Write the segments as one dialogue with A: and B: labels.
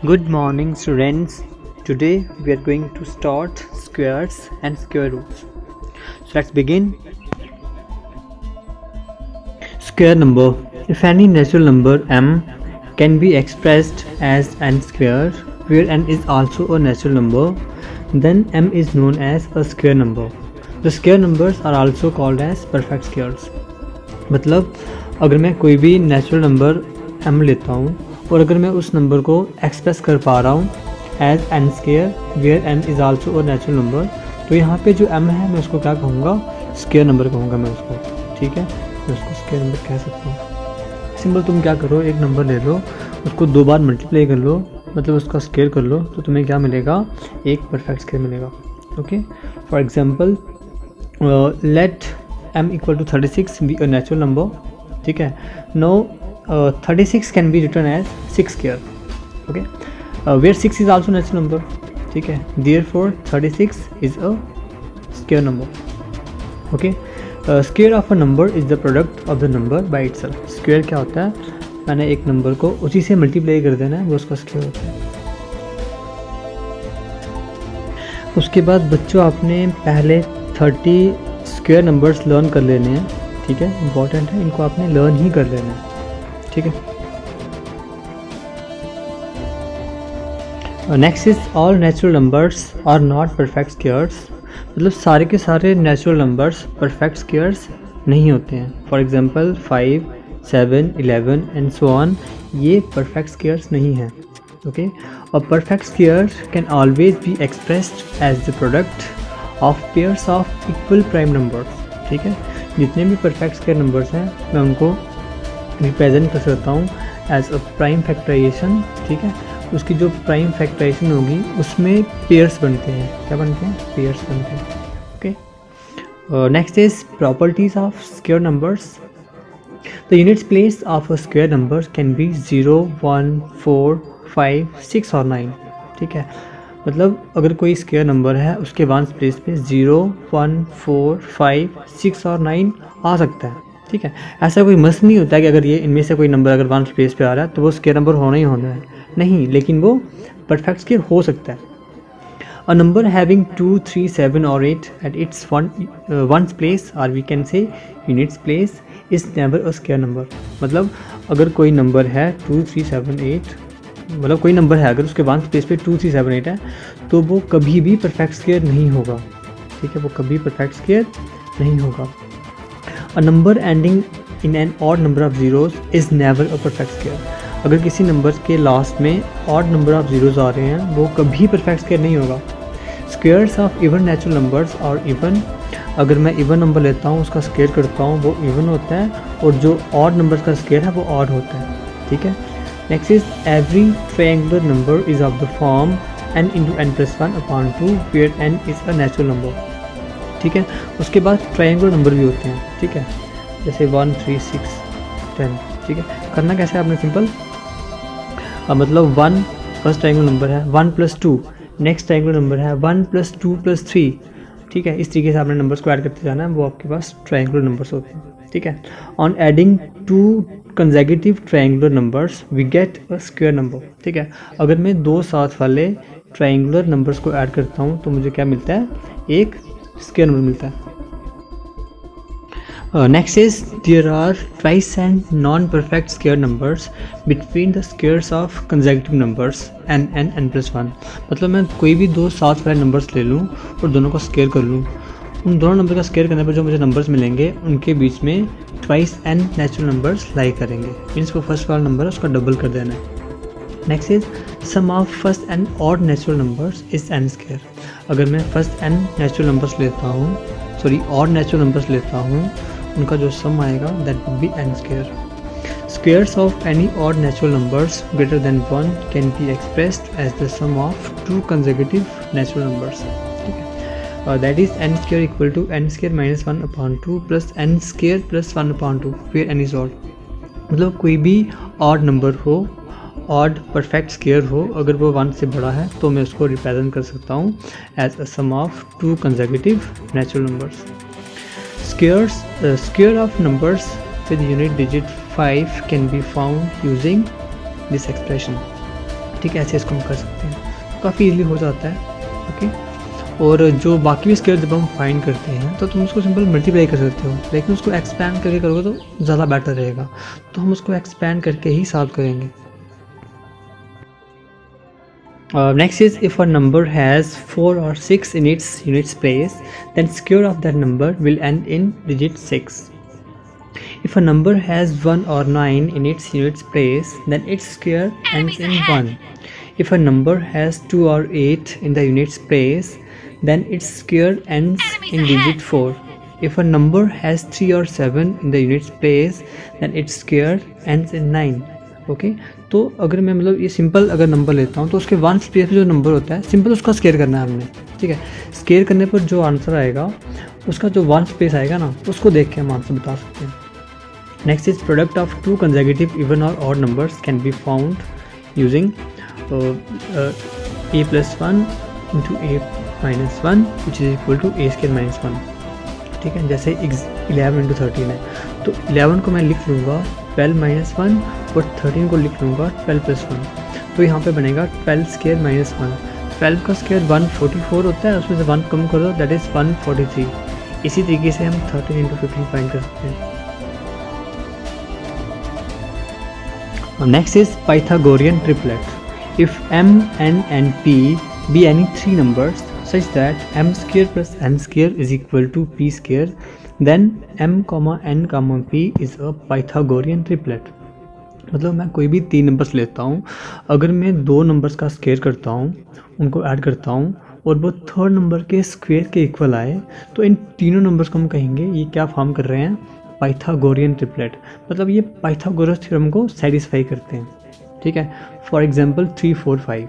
A: Good morning, students. Today we are going to start squares and square roots. So let's begin. Square number. If any natural number m can be expressed as n square, where n is also a natural number, then m is known as a square number. The square numbers are also called as perfect squares. मतलब अगर मैं कोई भी natural number m लेता हूँ और अगर मैं उस नंबर को एक्सप्रेस कर पा रहा हूँ as an square where n is also a natural number, तो यहाँ पे जो m है मैं उसको क्या कहूँगा, स्केयर नंबर कहूँगा मैं उसको। ठीक है, मैं उसको स्केयर नंबर कह सकता हूँ। सिंपल तुम क्या करो, एक नंबर ले लो, उसको 2 बार मल्टीप्लाई कर लो, मतलब उसका स्केयर कर लो, तो तुम्हें क्या मिलेगा, एक परफेक्ट स्केयर मिलेगा। Okay, for example let m equal to 36 be a natural number. ठीक है, no 36 can be written as 6 square. Okay, where 6 is also natural number. ठीक है, therefore 36 is a square number. Okay, square of a number is the product of the number by itself. Square क्या होता है, मैंने एक number को उसी से मल्टीप्लाई कर देना है, वो उसका स्क्वायर होता है। उसके बाद बच्चों आपने पहले 30 स्क्वायर नंबर्स लर्न कर लेने हैं। ठीक है, इंपॉर्टेंट है, इनको आपने लर्न ही कर लेना है। ठीक है, next is all natural numbers are not perfect squares. मतलब सारे के सारे नेचुरल नंबर्स परफेक्ट स्क्वायर्स नहीं होते हैं। For example 5, 7, 11 and so on, ये परफेक्ट स्क्वायर्स नहीं हैं। ओके, और perfect square can always be expressed as the product of pairs of equal prime numbers. ठीक है, जितने भी परफेक्ट स्क्वायर नंबर्स हैं मैं उनको रिप्रेजेंट कर सकता हूँ एज अ प्राइम फैक्टराइजेशन। ठीक है, उसकी जो प्राइम फैक्टराइजेशन होगी उसमें पेयर्स बनते हैं। क्या बनते हैं, पेयर्स बनते हैं। Okay, next is properties of square numbers. The units place of a square number can be 0, 1, 4, 5, 6 और 9। ठीक है, मतलब अगर कोई स्क्वायर नंबर है उसके वंस प्लेस पे 0, 1, 4, 5, 6 और 9 आ सकता है। ठीक है, ऐसा कोई मस्ट नहीं होता है कि अगर ये इनमें से कोई नंबर अगर वंस प्लेस पे आ रहा है तो वो स्क्वायर नंबर होना ही होना है, नहीं, लेकिन वो परफेक्ट स्क्वायर हो सकता है। अ नंबर हैविंग 2, 3, 7 और 8 एट इट्स वंस प्लेस और we can say units place is never a square number. मतलब अगर कोई नंबर है 2, 3, 7, 8, मतलब कोई नंबर है अगर उसके वंस प्लेस पे 2, 3, 7, 8 है तो वो कभी भी परफेक्ट स्क्वायर नहीं होगा। ठीक है, वो कभी परफेक्ट स्क्वायर नहीं होगा। A number ending in an odd number of zeros is never a perfect square. अगर किसी नंबर के लास्ट में ऑड नंबर ऑफ जीरोज आ रहे हैं वो कभी परफेक्ट स्क्वायर नहीं होगा। Squares of even natural numbers और इवन, अगर मैं इवन नंबर लेता हूँ उसका स्क्वायर करता हूँ वो इवन होता है, और जो ऑड नंबर का स्क्वायर है वो ऑड होता है। ठीक है, next is every triangular number is of the form n into n plus 1 upon 2 where n is a natural number. ठीक है, उसके बाद ट्रायंगुलर नंबर भी होते हैं। ठीक है, जैसे 1, 3, 6, 10। ठीक है, करना कैसे है आपने, सिंपल, मतलब 1 फर्स्ट ट्रायंगुलर नंबर है, 1 + 2 नेक्स्ट ट्रायंगुलर नंबर है, 1 + 2 + 3। ठीक है, इस तरीके से आपने नंबर्स को ऐड करते जाना है, वो आपके पास ट्रायंगुलर नंबर्स होते हैं। ठीक है, on adding 2 consecutive triangular numbers we get a square number. ठीक है, अगर मैं 2 साथ वाले ट्रायंगुलर नंबर्स को ऐड करता हूँ तो मुझे क्या मिलता है, एक स्क्वायर नंबर मिलता है। Next is there are twice and non perfect square numbers between the squares of consecutive numbers n n n + 1। मतलब मैं कोई भी 2 साथ वाले नंबर्स ले लूँ और दोनों का स्क्वायर कर लूँ, उन दोनों नंबर का स्क्वायर करने पर जो मुझे नंबर्स मिलेंगे उनके बीच में ट्वाइस n नेचुरल नंबर्स लाई करेंगे। मीन्स वो फर्स्ट वाला नंबर है उसका डबल कर देना है। Next is sum of first and odd natural numbers is n square. अगर मैं फर्स्ट n नेचुरल नंबर्स लेता हूँ, सॉरी ऑड नेचुरल नंबर्स लेता हूँ, उनका जो सम आएगा that would be n square. Squares of any odd natural numbers greater than 1 can be expressed as the sum of 2 consecutive natural numbers. ठीक है, that is n square equal to n square minus 1 upon 2 plus n square plus 1 upon 2 where n is odd. मतलब कोई भी odd number हो, odd perfect square हो, अगर वो 1 से बड़ा है तो मैं उसको रिप्रेजेंट कर सकता हूँ as a sum of 2 consecutive natural numbers. Square of numbers with unit digit 5 can be found using this expression. ठीक है, ऐसे इसको हम कर सकते हैं, काफ़ी इजीली हो जाता है। ओके, और जो बाकी भी स्क्वायर जब हम फाइंड करते हैं तो तुम उसको सिंपल मल्टीप्लाई कर सकते हो, लेकिन उसको एक्सपैंड करके करोगे तो ज़्यादा बेटर रहेगा, तो हम उसको एक्सपैंड करके ही सॉल्व करेंगे। Next is, if a number has 4 or 6 in its units place, then square of that number will end in digit 6. If a number has 1 or 9 in its units place, then its square ends in 1. If a number has 2 or 8 in the units place, then its square ends in digit 4. If a number has 3 or 7 in the units place, then its square ends in 9. Okay, तो अगर मैं मतलब ये simple अगर number लेता हूँ तो उसके वन स्पेस पे जो नंबर होता है सिंपल उसका स्केयर करना है हमने, ठीक है। स्केयर करने पर जो आंसर आएगा उसका जो वन स्पेस आएगा ना, उसको देख के हम आंसर बता सकते हैं। Next is, product of two consecutive even और odd numbers can be found using a + 1 × a - 1 which is equal to a² - 1, ठीक है। जैसे 11 × 13 है, तो 11 को मैं लिख लूँगा 12 - 1 और 13 को लिख लूँगा 12 + 1, तो यहाँ पे बनेगा 12² - 1। 12 का स्क्वायर 144 होता है, उसमें से 1 कम कर दो, दैट इज़ 143। इसी तरीके से हम 13 × 15 फाइंड कर सकते हैं। Next is Pythagorean triplet. If m, n and p be any three numbers such that m² + n² is equal to p², then m, n, p is a Pythagorean triplet। मतलब मैं कोई भी 3 नंबर्स लेता हूँ, अगर मैं 2 नंबर्स का square करता हूँ, उनको ऐड करता हूँ और वो थर्ड नंबर के स्क्वायर के इक्वल आए, तो इन तीनों नंबर्स को हम कहेंगे ये क्या फॉर्म कर रहे हैं, पाइथागोरियन ट्रिपलेट। मतलब ये पाइथागोरस थ्योरम को सेटिस्फाई करते हैं, ठीक है। फॉर एग्जांपल 3, 4, 5,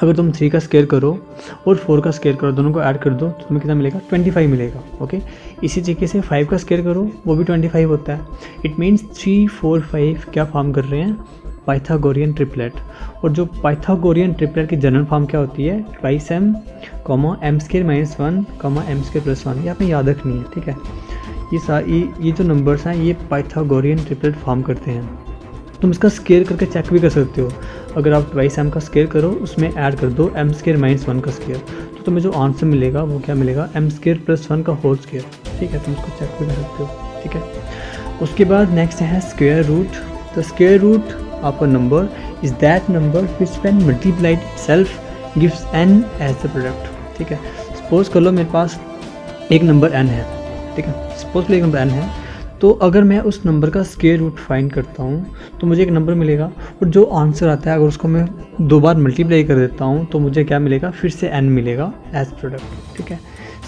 A: अगर तुम 3 का स्क्वायर करो और 4 का स्क्वायर करो, दोनों को ऐड कर दो तो तुम्हें कितना मिलेगा, 25 मिलेगा। ओके, इसी तरीके से 5 का स्क्वायर करो, वो भी 25 होता है। इट मीन्स 3, 4, 5 क्या फॉर्म कर रहे हैं, पाइथागोरियन ट्रिपलेट। और जो पाइथागोरियन ट्रिपलेट की जनरल फॉर्म क्या होती है, 2m, m² - 1, m² + 1, ये आपने याद रखनी है, ठीक है। ये जो नंबर्स हैं ये पाइथागोरियन ट्रिपलेट फॉर्म करते हैं। तुम इसका स्क्वायर करके चेक भी कर सकते हो। अगर आप 2m का स्क्वायर करो, उसमें ऐड कर दो m² - 1 का स्क्वायर, तो तुम्हें जो आंसर मिलेगा वो क्या मिलेगा, m² + 1 का होल स्क्वायर, ठीक है। तुम इसको चेक भी कर सकते हो, ठीक है। उसके बाद नेक्स्ट है square root. The square root of a number is that number which when multiplied itself gives n as the product, ठीक है। सपोज कर लो मेरे पास एक नंबर n है, ठीक है। सपोज एक नंबर n है, तो अगर मैं उस नंबर का स्क्वायर रूट फाइंड करता हूँ तो मुझे एक नंबर मिलेगा, और जो आंसर आता है अगर उसको मैं 2 बार मल्टीप्लाई कर देता हूँ तो मुझे क्या मिलेगा, फिर से n मिलेगा एज प्रोडक्ट, ठीक है।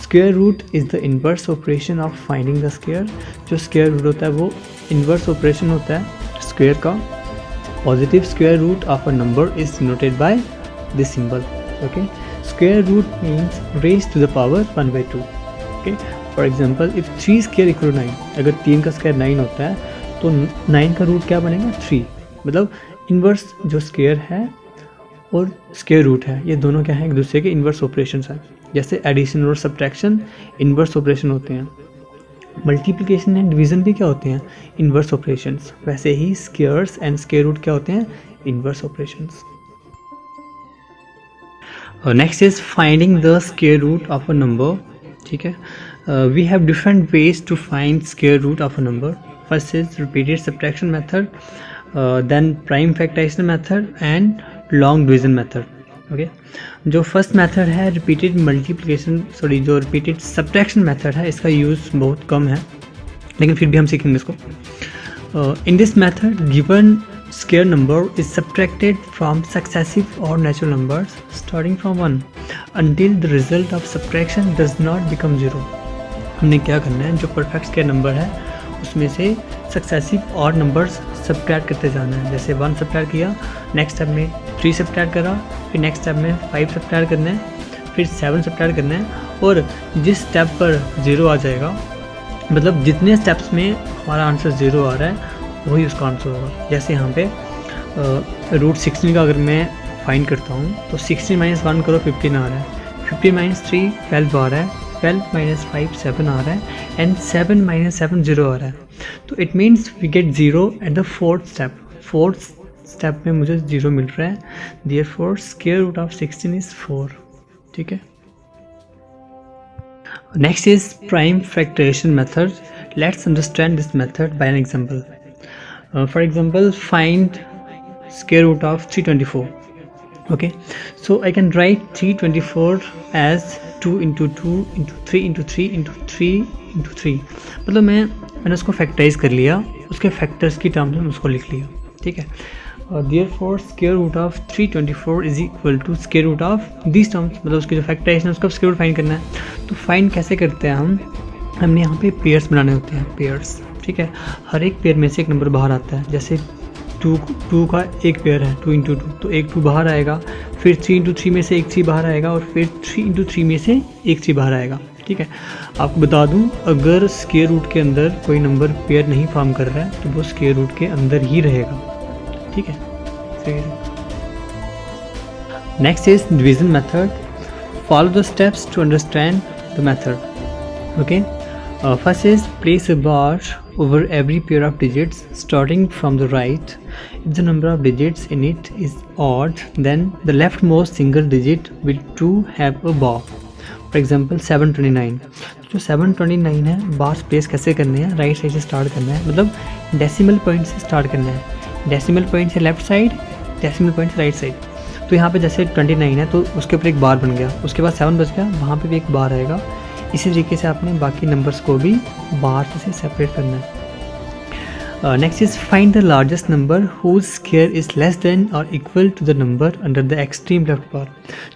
A: Square root is the inverse operation of finding the square. जो स्क्वायर रूट होता है वो इन्वर्स ऑपरेशन होता है स्क्वायर का। Positive square root of a number is denoted by this symbol, okay. Square root means raise to the power 1/2, okay. For example if 3² = 9, अगर 3 का square 9 होता है तो 9 का रूट क्या बनेगा, 3। मतलब इन्वर्स जो स्क्वायर है और स्क्वायर रूट है, ये दोनों क्या हैं, एक दूसरे के इन्वर्स ऑपरेशंस हैं। जैसे एडिशन और सब्ट्रैक्शन इन्वर्स ऑपरेशन होते हैं, मल्टीप्लिकेशन एंड डिवीजन भी क्या होते हैं, इन्वर्स ऑपरेशंस। वैसे ही स्क्वायर्स एंड स्क्वायर रूट क्या होते हैं, inverse operations. Next is finding the square root of a number, ठीक है। We have different ways to find square root of a number. First is repeated subtraction method, then prime factorization method and long division method. Okay, जो first method है repeated multiplication, जो repeated subtraction method है, इसका use बहुत कम है, लेकिन फिर भी हम सीखेंगे इसको। In this method given square number is subtracted from successive और natural numbers starting from 1 until the result of subtraction does not become 0। हमने क्या करना है, जो परफेक्ट स्क्वायर नंबर है उसमें से सक्सेसिव और नंबर्स सब्ट्रैक्ट करते जाना है। जैसे 1 सब्ट्रैक्ट किया, नेक्स्ट स्टेप में 3 सब्ट्रैक्ट करा, फिर नेक्स्ट स्टेप में 5 सब्ट्रैक्ट करना है, फिर 7 सब्ट्रैक्ट करना है, और जिस स्टेप पर 0 आ जाएगा, मतलब जितने स्टेप्स में हमारा आंसर 0 आ रहा है वही उसका आंसर होगा। जैसे यहाँ पे रूट 16 का अगर मैं फाइंड करता हूँ तो 16 - 1 करो, 15 आ रहा है, 15 - 3 12 आ रहा है, 12 - 5 7 आ रहा है, एंड 7 - 7 0 आ रहा है। तो it means we get 0 at the 4th step. 4th step में मुझे 0 मिल रहा है, therefore square root of 16 is 4। ठीक है, next is prime factorization method. Let's understand this method by an example. For example, find square root of 324। okay, so I can write 324 as 2 into 2 into 3 into 3 into 3 into 3। मतलब मैंने उसको factorise कर लिया, उसके factors की terms में उसको लिख लिया। ठीक है, therefore square root of 324 is equal to square root of this terms, मतलब उसकी जो फैक्टराइजेशन है उसका स्क्वायर रूट फाइंड करना है। तो फाइंड कैसे करते हैं हमने यहाँ पे पेयर्स बनाने होते हैं, पेयर्स। ठीक है, हर एक पेयर में से एक नंबर बाहर आता है। जैसे 2 का एक पेयर है, 2 into 2, तो एक 2 बाहर आएगा, फिर 3 into 3 में से एक 3 बाहर आएगा, और फिर 3 into 3 में से एक 3 बाहर आएगा। ठीक है, आपको बता दूं, अगर स्क्वायर रूट के अंदर कोई नंबर पेयर नहीं फॉर्म कर रहा है तो वो स्क्वायर रूट के अंदर ही रहेगा। ठीक है, next is division method. Follow the steps to understand the method. Okay, first is place a bar over every pair of digits starting from the right. If the number of digits in it is odd, then the leftmost single digit will too have a bar. For example, 729। जो 729 है, bars place कैसे करने हैं, right side से start करना है, मतलब decimal point से स्टार्ट करना है। डेसिमल पॉइंट से लेफ्ट साइड, डेसिमल पॉइंट से राइट साइड। तो यहाँ पे जैसे 29 है तो उसके ऊपर एक बार बन गया, उसके बाद 7 बच गया, वहाँ पे भी एक बार आएगा। इसी तरीके से आपने बाकी नंबर्स को भी बाहर से सेपरेट करना है। Next is find the largest number whose square is less than और equal to the number under the extreme left bar.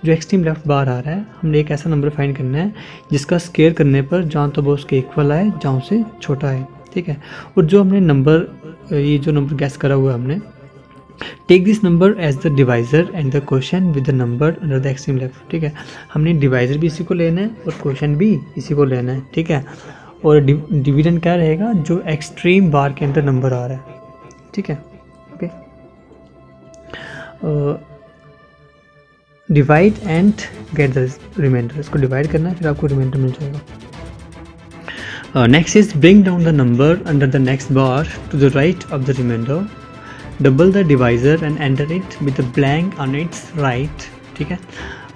A: जो एक्सट्रीम लेफ्ट बार आ रहा है, हमने एक ऐसा नंबर फाइंड करना है जिसका स्क्वायर करने पर जहाँ तो वो उसके इक्वल आए, जहाँ से छोटा है। ठीक है, और जो हमने नंबर, ये जो नंबर गैस करा हुआ है हमने, take this number as the divisor and the question with the number under the extreme left. ठीक है, हमने डिवाइजर भी इसी को लेना है और क्वेश्चन भी इसी को लेना है। ठीक है, और डिवीजन क्या रहेगा, जो एक्सट्रीम बार के अंदर नंबर आ रहा है। ठीक है, okay, divide and get the remainder. इसको डिवाइड करना है, फिर आपको रिमाइंडर मिल जाएगा। Next is bring down the number under the next bar to the right of the remainder. Double the divisor and enter it with the blank on its right. ठीक है,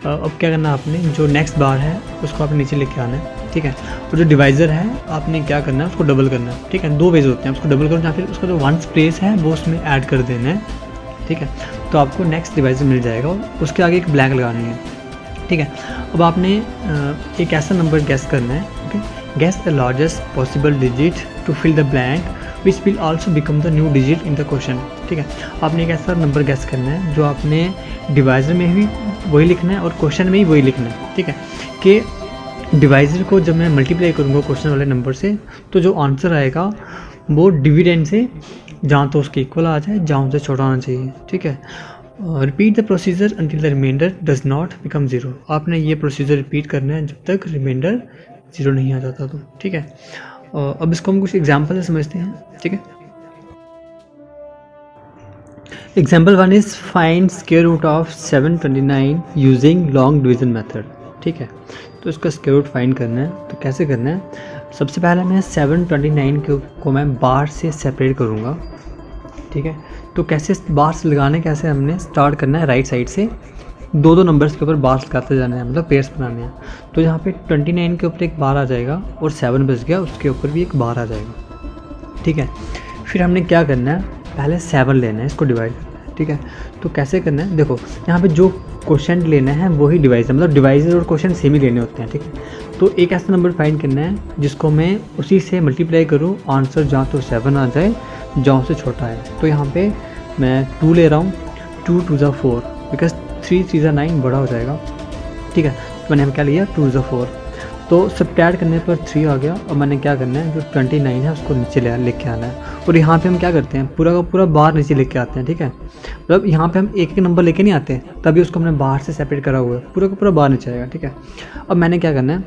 A: अब क्या करना है, आपने जो नेक्स्ट बार है उसको आपने नीचे लेके आना है। ठीक है, और जो डिवाइज़र है आपने क्या करना है, उसको डबल करना है। ठीक है, 2 वेज होते हैं, उसको डबल करो या फिर उसका जो वंस प्लेस है वो उसमें ऐड कर देना है। ठीक है, तो आपको नेक्स्ट डिवाइज़र मिल जाएगा और उसके आगे एक ब्लैंक लगानी है। ठीक है, अब आपने एक ऐसा नंबर गैस करना है। Okay, guess the largest possible digit to fill the blank which will also become the new digit in the question. ठीक है, आपने एक ऐसा नंबर गैस करना है जो आपने डिवाइजर में भी वही लिखना है और क्वेश्चन में ही वही लिखना है। ठीक है, कि डिवाइजर को जब मैं मल्टीप्लाई करूँगा क्वेश्चन वाले नंबर से, तो जो आंसर आएगा वो डिविडेंड से जहाँ तो उसके इक्वल आ जाए, जहाँ से छोटा होना चाहिए। ठीक है, repeat the procedure until the remainder does not become 0। आपने ये प्रोसीजर रिपीट करना है जब तक रिमाइंडर 0 नहीं आ जाता। तो ठीक है, अब इसको हम कुछ एग्जाम्पल से समझते हैं। ठीक है, example 1 is find square root of 729 using long division method. ठीक है, तो इसका स्क्वायर रूट फाइंड करना है। तो कैसे करना है, सबसे पहले मैं 729 को मैं बार से सेपरेट करूँगा। ठीक है, तो कैसे बार से लगाने, कैसे हमने स्टार्ट करना है राइट साइड से, 2 नंबर्स के ऊपर बार्स लगाते जाना है, मतलब पेयर्स बनाने हैं। तो यहाँ पे 29 के ऊपर एक बार आ जाएगा और 7 बच गया, उसके ऊपर भी एक बार आ जाएगा। ठीक है, फिर हमने क्या करना है, पहले 7 लेना है, इसको डिवाइड करना है। ठीक है, तो कैसे करना है, देखो यहाँ पे जो क्वेश्चन लेना है वही डिवाइजर, मतलब डिवाइजर और क्वेश्चन सेम ही लेने होते हैं। ठीक है, तो एक ऐसा नंबर फाइंड करना है जिसको मैं उसी से मल्टीप्लाई करूँ, आंसर जहाँ तो 7 आ जाए, जहाँ से छोटा है। तो यहाँ पे मैं 2 ले रहा हूँ, 2 2 ज़ा 4, बिकॉज 3 3 ज़ा 9 बड़ा हो जाएगा। ठीक है, तो मैंने क्या लिया, 2 ज़ा 4, तो सब्ट्रैक्ट करने पर 3 आ गया। और मैंने क्या करना है, जो 29 है उसको नीचे लेके आना है। और यहाँ पे हम क्या करते हैं, पूरा का पूरा बाहर नीचे लेके आते हैं। ठीक है, मतलब यहाँ पे हम एक एक नंबर लेके नहीं आते, तभी उसको हमने बाहर से सेपरेट करा हुआ है, पूरा का पूरा बाहर नीचे आएगा। ठीक है, अब मैंने क्या करना है,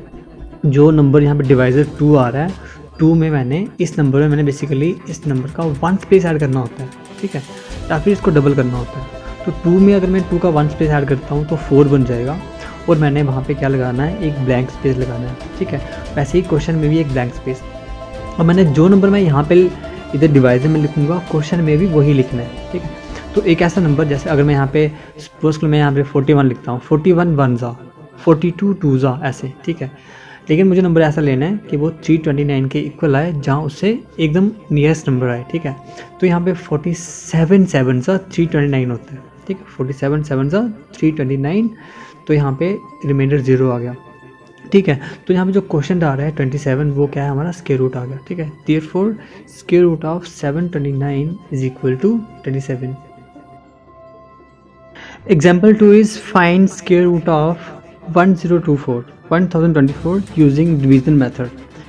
A: जो नंबर यहाँ पे डिवाइजर 2 आ रहा है, 2 में मैंने इस नंबर में मैंने बेसिकली इस नंबर का 1 स्पेस ऐड करना होता है। ठीक है, या फिर इसको डबल करना होता है। तो 2 में अगर मैं 2 का 1 स्पेस ऐड करता हूँ तो 4 बन जाएगा, और मैंने वहाँ पे क्या लगाना है, एक ब्लैंक स्पेस लगाना है। ठीक है, वैसे ही क्वेश्चन में भी एक ब्लैंक स्पेस। और मैंने जो नंबर मैं यहाँ पे इधर डिवाइजर में लिखूँगा, क्वेश्चन में भी वही लिखना है। ठीक है, तो एक ऐसा नंबर, जैसे अगर मैं यहाँ पे सपोज मैं यहाँ पे 41 लिखता हूँ, 41 वन ज़ा, 42 टू ज़ा, ऐसे, ठीक है। लेकिन मुझे नंबर ऐसा लेना है कि वो 329 के इक्वल आए, जहाँ उससे एकदम नियरेस्ट नंबर आए, ठीक है। तो यहाँ पे 47 7 ज़ा 329 होता है, ठीक है। 47 7 ज़ा 329, तो यहाँ पे रिमाइंडर 0 आ गया, ठीक है। तो यहाँ पे जो क्वेश्चन आ रहा है 27, वो क्या है, हमारा स्क्वायर रूट आ गया, ठीक है। Therefore square root of 729 is equal to 27। Example 2 is find square root of 1024 using division method,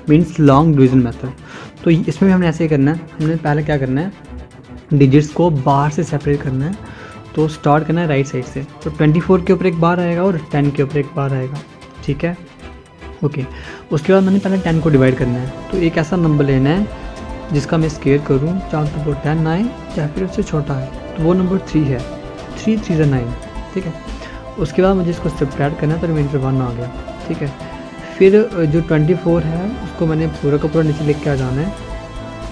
A: means long division method. तो इसमें भी हमने ऐसे ही करना है। हमने पहले क्या करना है, डिजिट्स को बाहर से सेपरेट करना है। तो स्टार्ट करना है राइट साइड से, तो 24 के ऊपर एक बार आएगा और 10 के ऊपर एक बार आएगा, ठीक है, ओके। उसके बाद मैंने पहले 10 को डिवाइड करना है। तो एक ऐसा नंबर लेना है जिसका मैं स्क्वायर करूँ, चाहे तो वो 10 आए या फिर उससे छोटा है, तो वो नंबर 3 है। 3 3 9, ठीक है। उसके बाद मुझे इसको सब्ट्रैक्ट करना है, तो रिमाइंडर 1 आ गया, ठीक है। फिर जो 24 है उसको मैंने पूरा का पूरा नीचे लेके आ जाना है,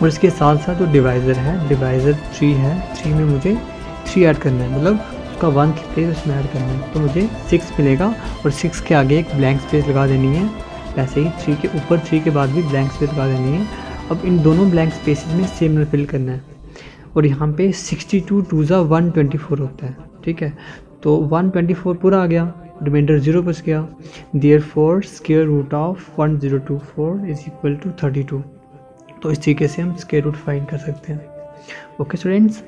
A: और इसके साथ साथ जो डिवाइज़र है, डिवाइज़र 3 है, 3 में मुझे 3 ऐड करना है, मतलब उसका 1 प्लेस उसमें ऐड करना है, तो मुझे 6 मिलेगा। और 6 के आगे एक ब्लैंक स्पेस लगा देनी है, वैसे ही 3 के ऊपर 3 के बाद भी ब्लैंक स्पेस लगा देनी है। अब इन दोनों ब्लैंक स्पेसेस में सेम नंबर फिल करना है, और यहाँ पे 62 टू ज़ा 124 होता है, ठीक है। तो 124 पूरा आ गया, रिमाइंडर 0 बच गया। Therefore square root of 1024 is equal to 32। तो इस तरीके से हम स्क्वायर रूट फाइंड कर सकते हैं। Okay students.